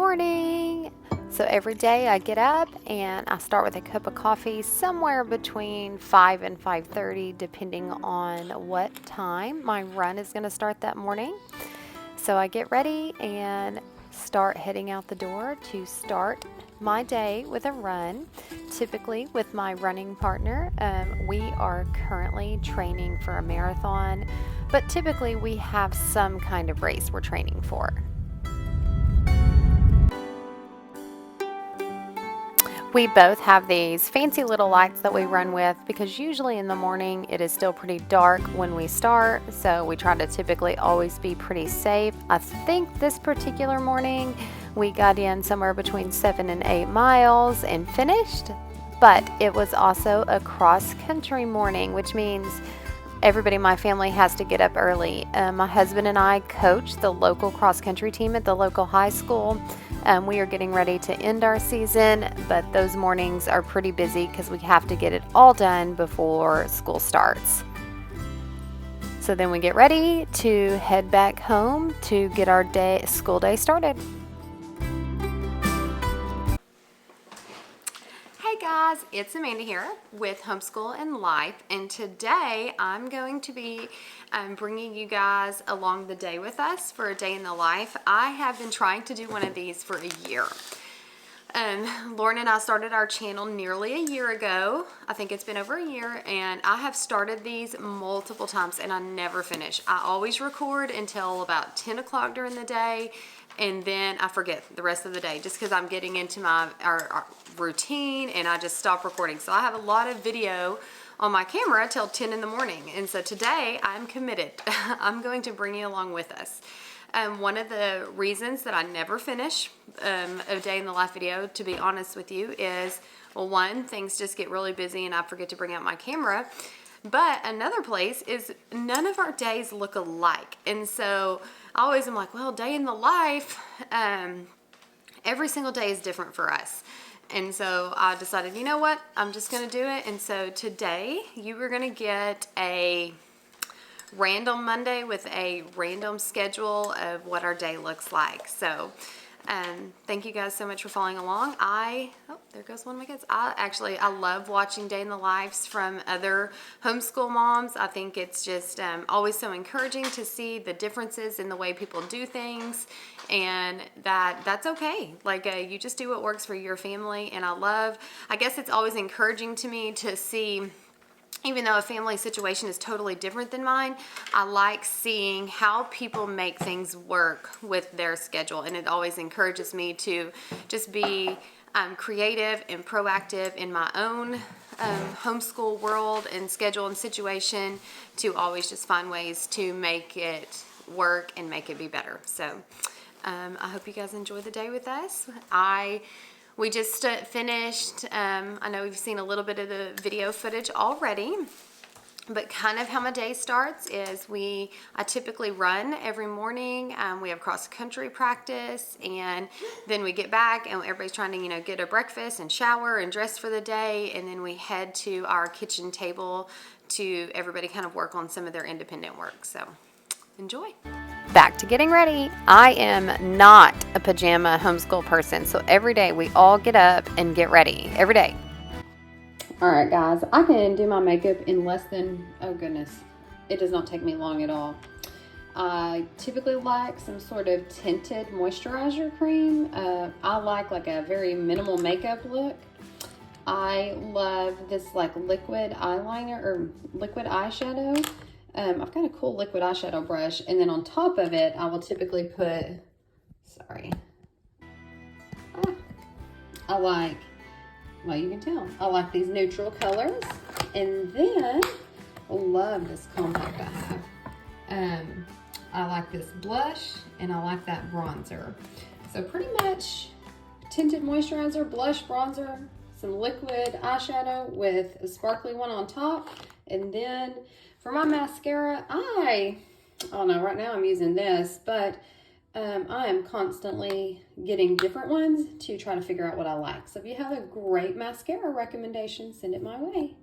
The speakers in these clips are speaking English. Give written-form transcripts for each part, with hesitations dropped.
morning. So every day I get up and I start with a cup of coffee somewhere between 5 and 5:30 depending on what time my run is going to start that morning. So I get ready and start heading out the door to start my day with a run, typically with my running partner. We are currently training for a marathon, but typically we have some kind of race we're training for. We both have these fancy little lights that we run with because usually in the morning it is still pretty dark when we start, so we try to typically always be pretty safe. I think this particular morning we got in somewhere between 7 and 8 miles and finished, but it was also a cross-country morning, which means everybody in my family has to get up early. My husband and I coach the local cross-country team at the local high school. We are getting ready to end our season, but those mornings are pretty busy because we have to get it all done before school starts. So then we get ready to head back home to get our school day started. Hey guys, it's Amanda here with Homeschool and Life, and today I'm going to be bringing you guys along the day with us for a day in the life. I have been trying to do one of these for a year. Lauren and I started our channel nearly a year ago. I think it's been over a year, and I have started these multiple times and I never finish. I always record until about 10 o'clock during the day, and then I forget the rest of the day just because I'm getting into our routine and I just stop recording. So I have a lot of video on my camera till 10 in the morning. And so today I'm committed. I'm going to bring you along with us. One of the reasons that I never finish a day in the life video, to be honest with you, is, well, one, things just get really busy and I forget to bring out my camera. But another place is none of our days look alike. And so I always am like, well, day in the life, every single day is different for us. And so I decided, you know what, I'm just going to do it. And so today you are going to get a random Monday with a random schedule of what our day looks like. So thank you guys so much for following along. There goes one of my kids. I love watching day in the lives from other homeschool moms. I think it's just always so encouraging to see the differences in the way people do things, and that's okay. Like you just do what works for your family. And I guess it's always encouraging to me to see, even though a family situation is totally different than mine, I like seeing how people make things work with their schedule. And it always encourages me to just be creative and proactive in my own homeschool world and schedule and situation, to always just find ways to make it work and make it be better. So I hope you guys enjoy the day with us. We just finished, I know we've seen a little bit of the video footage already, but kind of how my day starts is I typically run every morning. We have cross-country practice, and then we get back and everybody's trying to, get a breakfast and shower and dress for the day, and then we head to our kitchen table to everybody kind of work on some of their independent work. So enjoy. Back to getting ready. I am not a pajama homeschool person, so every day we all get up and get ready. Every day. All right, guys, I can do my makeup in less than, oh goodness, it does not take me long at all. I typically like some sort of tinted moisturizer cream. I like a very minimal makeup look. I love this liquid eyeliner or liquid eyeshadow. I've got a cool liquid eyeshadow brush, and then on top of it, I will typically put, you can tell, I like these neutral colors, and then I love this compact I have. I like this blush, and I like that bronzer. So pretty much tinted moisturizer, blush, bronzer, some liquid eyeshadow with a sparkly one on top, and then for my mascara, I don't know, right now I'm using this, but I am constantly getting different ones to try to figure out what I like. So if you have a great mascara recommendation, send it my way.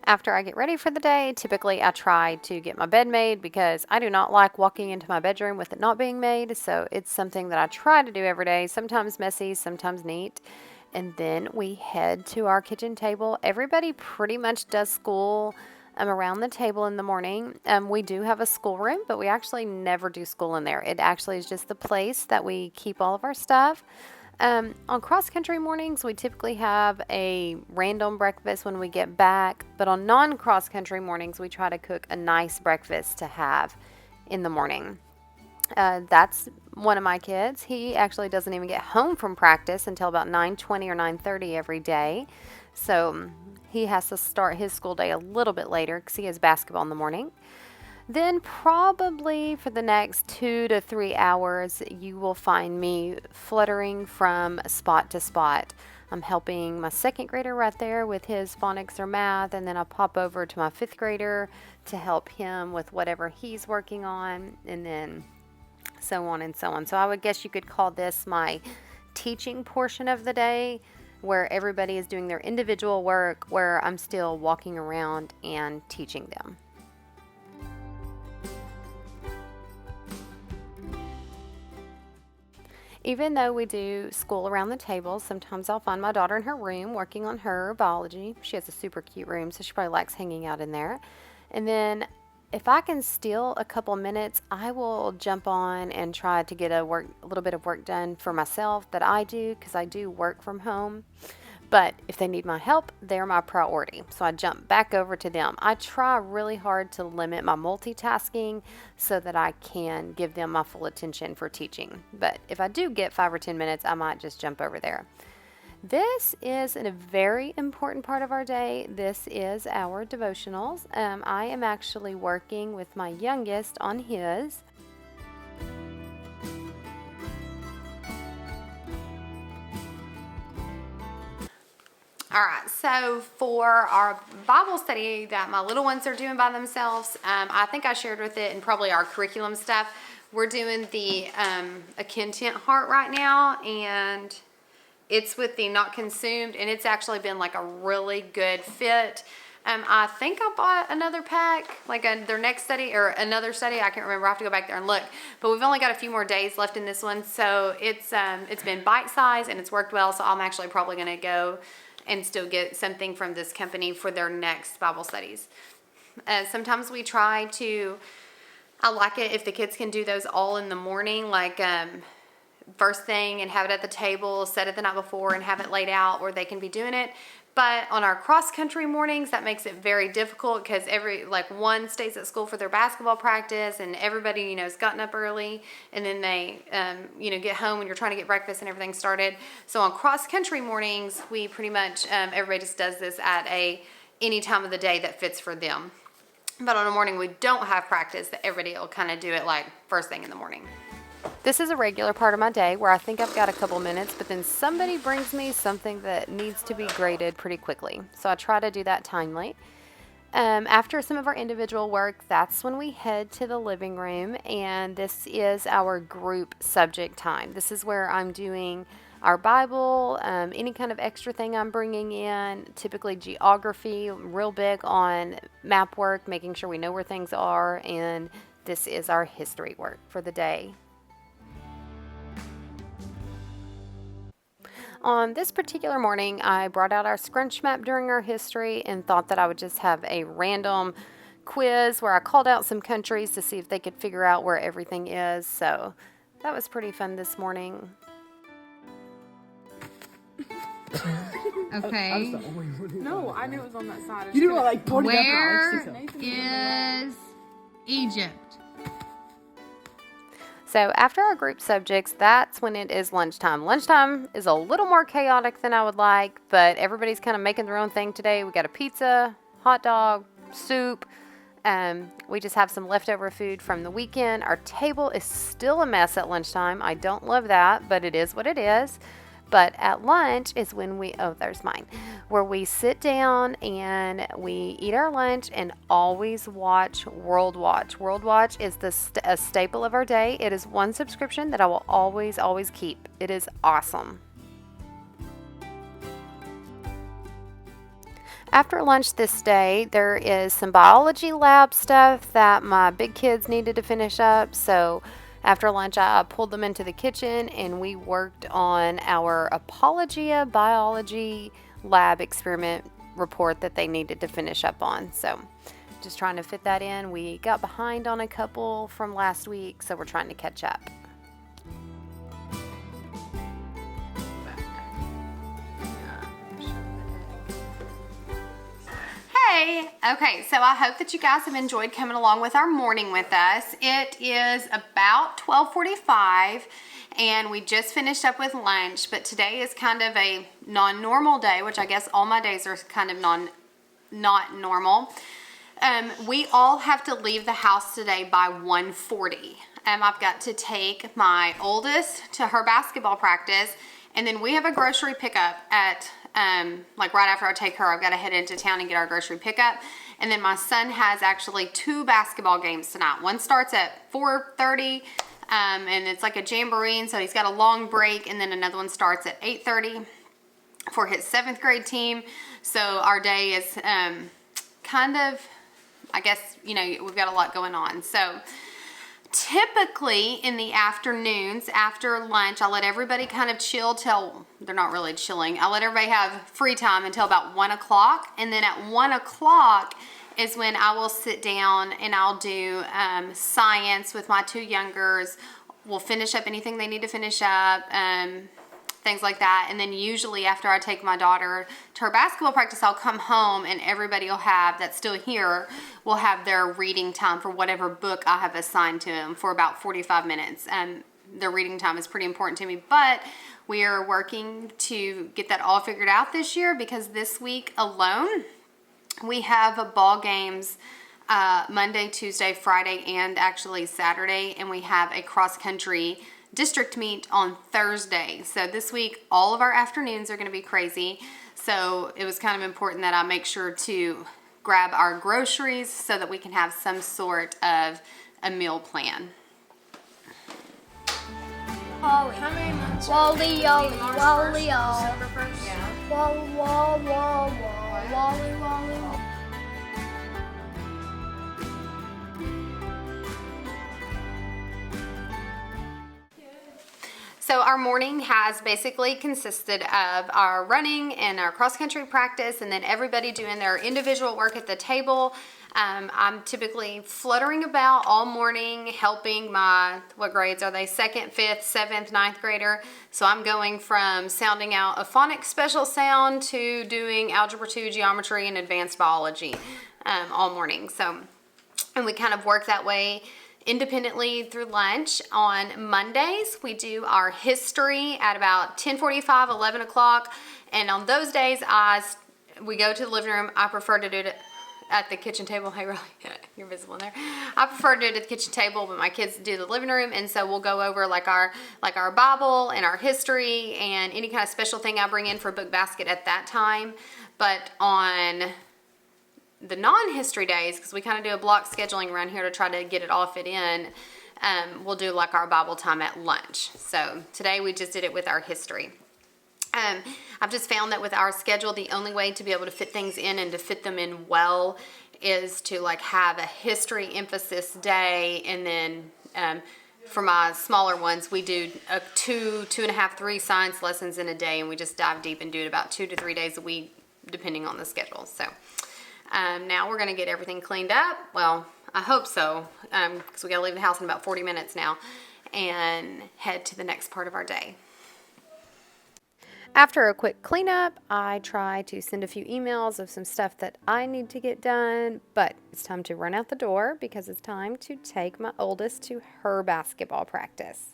After I get ready for the day, typically I try to get my bed made because I do not like walking into my bedroom with it not being made. So it's something that I try to do every day, sometimes messy, sometimes neat. And then we head to our kitchen table. Everybody pretty much does school around the table in the morning. We do have a schoolroom, but we actually never do school in there. It actually is just the place that we keep all of our stuff. On cross-country mornings, we typically have a random breakfast when we get back, but on non-cross-country mornings, we try to cook a nice breakfast to have in the morning. That's one of my kids. He actually doesn't even get home from practice until about 9:20 or 9:30 every day, so he has to start his school day a little bit later because he has basketball in the morning. Then probably for the next 2 to 3 hours, you will find me fluttering from spot to spot. I'm helping my second grader right there with his phonics or math, and then I'll pop over to my fifth grader to help him with whatever he's working on, and then so on and so on. So I would guess you could call this my teaching portion of the day, where everybody is doing their individual work, where I'm still walking around and teaching them. Even though we do school around the table, sometimes I'll find my daughter in her room working on her biology. She has a super cute room, so she probably likes hanging out in there. And then if I can steal a couple minutes, I will jump on and try to get a little bit of work done for myself that I do, because I do work from home. But if they need my help, they're my priority. So I jump back over to them. I try really hard to limit my multitasking so that I can give them my full attention for teaching. But if I do get 5 or 10 minutes, I might just jump over there. This is a very important part of our day. This is our devotionals. I am actually working with my youngest on his. All right, so for our Bible study that my little ones are doing by themselves, I think I shared with it and probably our curriculum stuff. We're doing the A Content Heart right now, and it's with the Not Consumed, and it's actually been like a really good fit. I think I bought another pack, like their next study or another study. I can't remember. I have to go back there and look. But we've only got a few more days left in this one, so it's been bite size and it's worked well. So I'm actually probably going to go and still get something from this company for their next Bible studies. Sometimes we try to, I like it if the kids can do those all in the morning, like first thing, and have it at the table, set it the night before and have it laid out where they can be doing it. But on our cross-country mornings, that makes it very difficult because one stays at school for their basketball practice, and everybody, has gotten up early, and then they, get home when you're trying to get breakfast and everything started. So on cross-country mornings, we pretty much, everybody just does this at any time of the day that fits for them. But on a morning we don't have practice, that everybody will kind of do it like first thing in the morning. This is a regular part of my day where I think I've got a couple minutes, but then somebody brings me something that needs to be graded pretty quickly. So I try to do that timely. After some of our individual work, that's when we head to the living room, and this is our group subject time. This is where I'm doing our Bible, any kind of extra thing I'm bringing in, typically geography, real big on map work, making sure we know where things are, and this is our history work for the day. On this particular morning, I brought out our scrunch map during our history and thought that I would just have a random quiz where I called out some countries to see if they could figure out where everything is. So that was pretty fun this morning. Okay. No, I knew it was on that side. You didn't like put it up. Where is Egypt? So after our group subjects, that's when it is lunchtime. Lunchtime is a little more chaotic than I would like, but everybody's kind of making their own thing today. We got a pizza, hot dog, soup. We just have some leftover food from the weekend. Our table is still a mess at lunchtime. I don't love that, but it is what it is. But at lunch is when there's mine, where we sit down and we eat our lunch and always watch World Watch. World Watch is a staple of our day. It is one subscription that I will always keep. It is awesome. After lunch this day, there is some biology lab stuff that my big kids needed to finish up. So after lunch, I pulled them into the kitchen and we worked on our Apologia biology lab experiment report that they needed to finish up on. So just trying to fit that in. We got behind on a couple from last week, so we're trying to catch up. Hey, okay, so I hope that you guys have enjoyed coming along with our morning with us. It is about 12:45 and we just finished up with lunch, but today is kind of a non-normal day, which I guess all my days are kind of not normal. We all have to leave the house today by 1:40. I've got to take my oldest to her basketball practice, and then we have a grocery pickup at like right after I take her. I've got to head into town and get our grocery pickup. And then my son has actually 2 basketball games tonight. One starts at 4:30, and it's like a jamboree, and so he's got a long break, and then another one starts at 8:30 for his 7th grade team. So our day is kind of, I guess, you know, we've got a lot going on. So typically in the afternoons after lunch, I let everybody kind of chill till, they're not really chilling. I let everybody have free time until about 1 o'clock. And then at 1 o'clock is when I will sit down and I'll do science with my 2 youngers. We'll finish up anything they need to finish up, things like that. And then usually after I take my daughter to her basketball practice, I'll come home and everybody will have, that's still here, will have their reading time for whatever book I have assigned to them for about 45 minutes. And their reading time is pretty important to me, but we are working to get that all figured out this year because this week alone, we have ball games Monday, Tuesday, Friday, and actually Saturday, and we have a cross-country district meet on Thursday. So this week, all of our afternoons are going to be crazy. So it was kind of important that I make sure to grab our groceries so that we can have some sort of a meal plan. Wally, Wally, Wally, Wally, Wally, Wally, Wally. So our morning has basically consisted of our running and our cross-country practice, and then everybody doing their individual work at the table. I'm typically fluttering about all morning helping my, what grades are they, 2nd, 5th, 7th, 9th grader. So I'm going from sounding out a phonics special sound to doing Algebra 2, geometry, and advanced biology all morning. So, and we kind of work that way independently through lunch. On Mondays, we do our history at about 10:45, 11 o'clock. And on those days, we go to the living room. I prefer to do it at the kitchen table. Hey, Riley, you're visible in there. I prefer to do it at the kitchen table, but my kids do the living room. And so we'll go over like our Bible and our history and any kind of special thing I bring in for book basket at that time. But on the non-history days, because we kind of do a block scheduling around here to try to get it all fit in, we'll do like our Bible time at lunch. So today we just did it with our history. I've just found that with our schedule, the only way to be able to fit things in and to fit them in well is to like have a history emphasis day, and then for my smaller ones, we do 2.5, 3 science lessons in a day, and we just dive deep and do it about 2 to 3 days a week, depending on the schedule. So now we're going to get everything cleaned up. Well, I hope so, because we got to leave the house in about 40 minutes now and head to the next part of our day. After a quick cleanup, I try to send a few emails of some stuff that I need to get done, but it's time to run out the door because it's time to take my oldest to her basketball practice.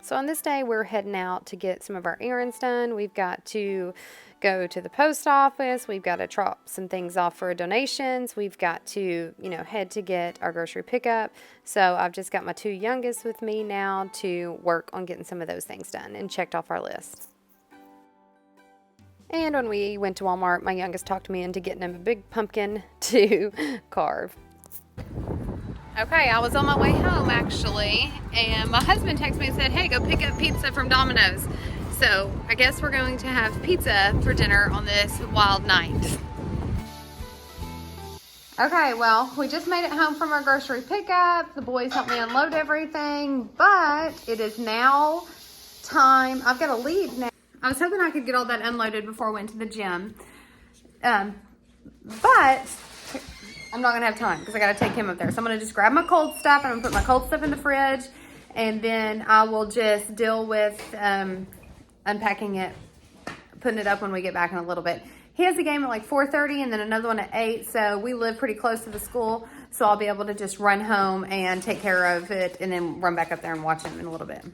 So on this day, we're heading out to get some of our errands done. We've got to go to the post office. We've got to drop some things off for donations. We've got to, head to get our grocery pickup. So I've just got my 2 youngest with me now to work on getting some of those things done and checked off our list. And when we went to Walmart, my youngest talked me into getting him a big pumpkin to carve. Okay, I was on my way home actually, and my husband texted me and said, hey, go pick up pizza from Domino's. So I guess we're going to have pizza for dinner on this wild night. Okay, well, we just made it home from our grocery pickup. The boys helped me unload everything, but it is now time. I've got to leave now. I was hoping I could get all that unloaded before I went to the gym, but I'm not gonna have time because I gotta take him up there. So I'm gonna just grab my cold stuff and I'm gonna put my cold stuff in the fridge, and then I will just deal with unpacking it, putting it up when we get back in a little bit. He has a game at like 4:30 and then another one at 8, so we live pretty close to the school, so I'll be able to just run home and take care of it and then run back up there and watch him in a little bit.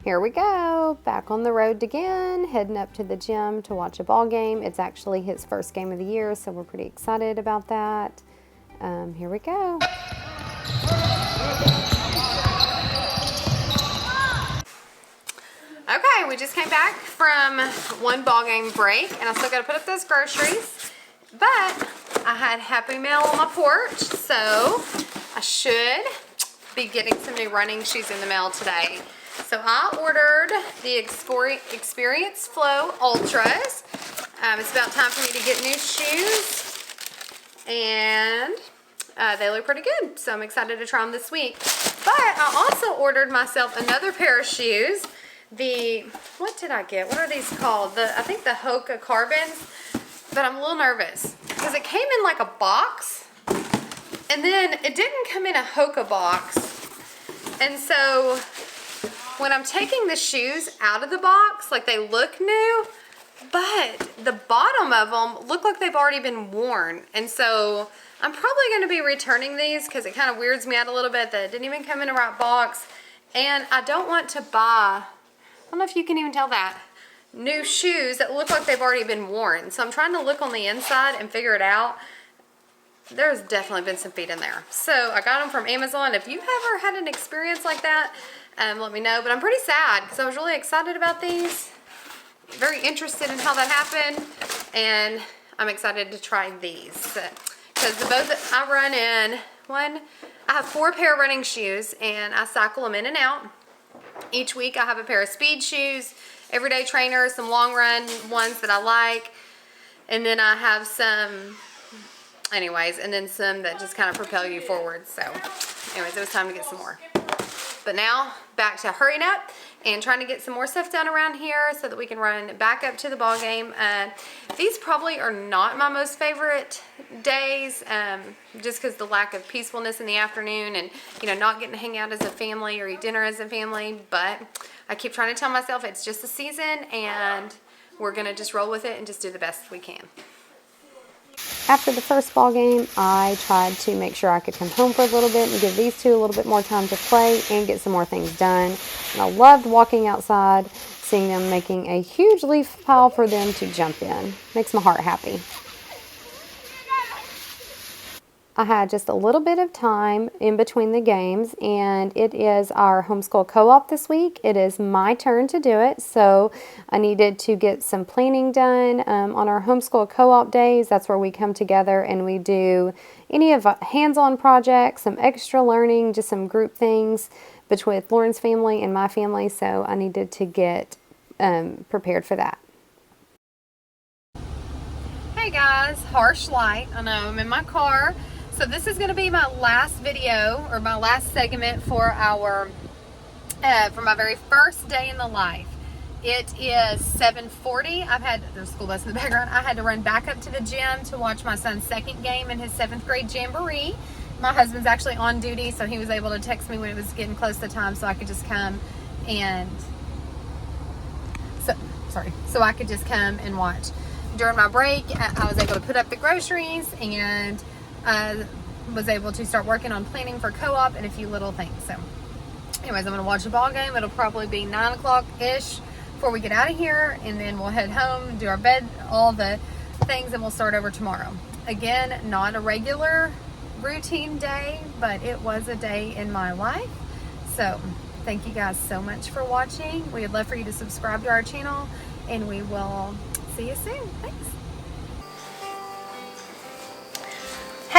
Here we go, back on the road again, heading up to the gym to watch a ball game. It's actually his first game of the year, so we're pretty excited about that. Here we go. Okay, we just came back from one ball game break, and I still gotta put up those groceries, but I had Happy Meal on my porch, so I should be getting some new running shoes in the mail today. So I ordered the Experience Flow Ultras. It's about time for me to get new shoes, and they look pretty good, so I'm excited to try them this week. But I also ordered myself another pair of shoes. What did I get? What are these called? I think the Hoka Carbons, but I'm a little nervous because it came in like a box, and then it didn't come in a Hoka box, and so when I'm taking the shoes out of the box, like they look new, but the bottom of them look like they've already been worn. And so I'm probably going to be returning these because it kind of weirds me out a little bit that it didn't even come in a right box. And I don't want to buy, I don't know if you can even tell that, new shoes that look like they've already been worn. So I'm trying to look on the inside and figure it out. There's definitely been some feet in there. So I got them from Amazon. If you've ever had an experience like that, let me know. But I'm pretty sad because I was really excited about these. Very interested in how that happened. And I'm excited to try these. Because the both that I run in, I have 4 pair of running shoes and I cycle them in and out. Each week I have a pair of speed shoes, everyday trainers, some long run ones that I like. And then I have some, and then some that just kind of propel you forward. So anyways, it was time to get some more. But now back to hurrying up and trying to get some more stuff done around here so that we can run back up to the ball game. These probably are not my most favorite days, just because the lack of peacefulness in the afternoon and not getting to hang out as a family or eat dinner as a family. But I keep trying to tell myself it's just a season and we're gonna just roll with it and just do the best we can. After the first ball game, I tried to make sure I could come home for a little bit and give these two a little bit more time to play and get some more things done. And I loved walking outside, seeing them making a huge leaf pile for them to jump in. Makes my heart happy. I had just a little bit of time in between the games, and it is our homeschool co-op this week. It is my turn to do it, so I needed to get some planning done on our homeschool co-op days. That's where we come together and we do any of hands-on projects, some extra learning, just some group things between Lauren's family and my family, so I needed to get prepared for that. Hey guys, harsh light. I know, I'm in my car. So this is going to be my last video, or my last segment for our, for my very first day in the life. It is 7:40. There's a school bus in the background. I had to run back up to the gym to watch my son's second game in his 7th grade jamboree. My husband's actually on duty, so he was able to text me when it was getting close to time so I could just come and, so I could just come and watch. During my break, I was able to put up the groceries and was able to start working on planning for co-op and a few little things. So anyways, I'm going to watch the ball game. It'll probably be 9 o'clock-ish before we get out of here, and then we'll head home, do our bed, all the things, and we'll start over tomorrow. Again, not a regular routine day, but it was a day in my life. So thank you guys so much for watching. We would love for you to subscribe to our channel, and we will see you soon. Thanks.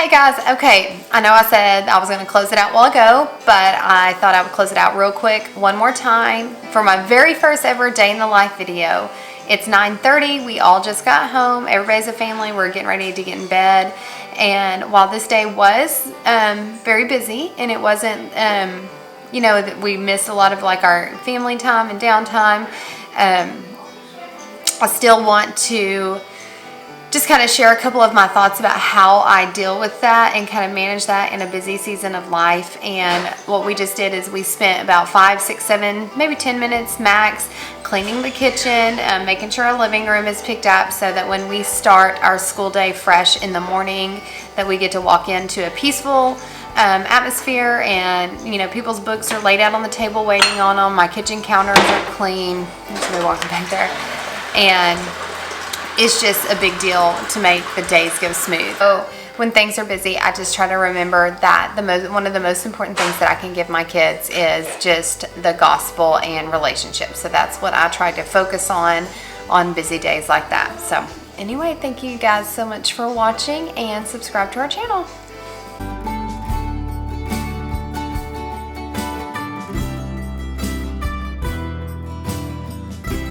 Hey guys, okay, I know I said I was going to close it out a while ago, but I thought I would close it out real quick one more time for my very first ever day in the life video. It's 9:30, we all just got home, everybody's a family, we're getting ready to get in bed, and while this day was very busy, and it wasn't, you know, that we missed a lot of like our family time and downtime, I still want to just kind of share a couple of my thoughts about how I deal with that and kind of manage that in a busy season of life. And what we just did is we spent about 5, 6, 7, maybe 10 minutes max cleaning the kitchen, making sure our living room is picked up so that when we start our school day fresh in the morning, that we get to walk into a peaceful atmosphere, and you know, people's books are laid out on the table waiting on them. My kitchen counters are clean. There's somebody walking back there. And it's just a big deal to make the days go smooth. So when things are busy, I just try to remember that one of the most important things that I can give my kids is just the gospel and relationships. So that's what I try to focus on busy days like that. So anyway, thank you guys so much for watching, and subscribe to our channel.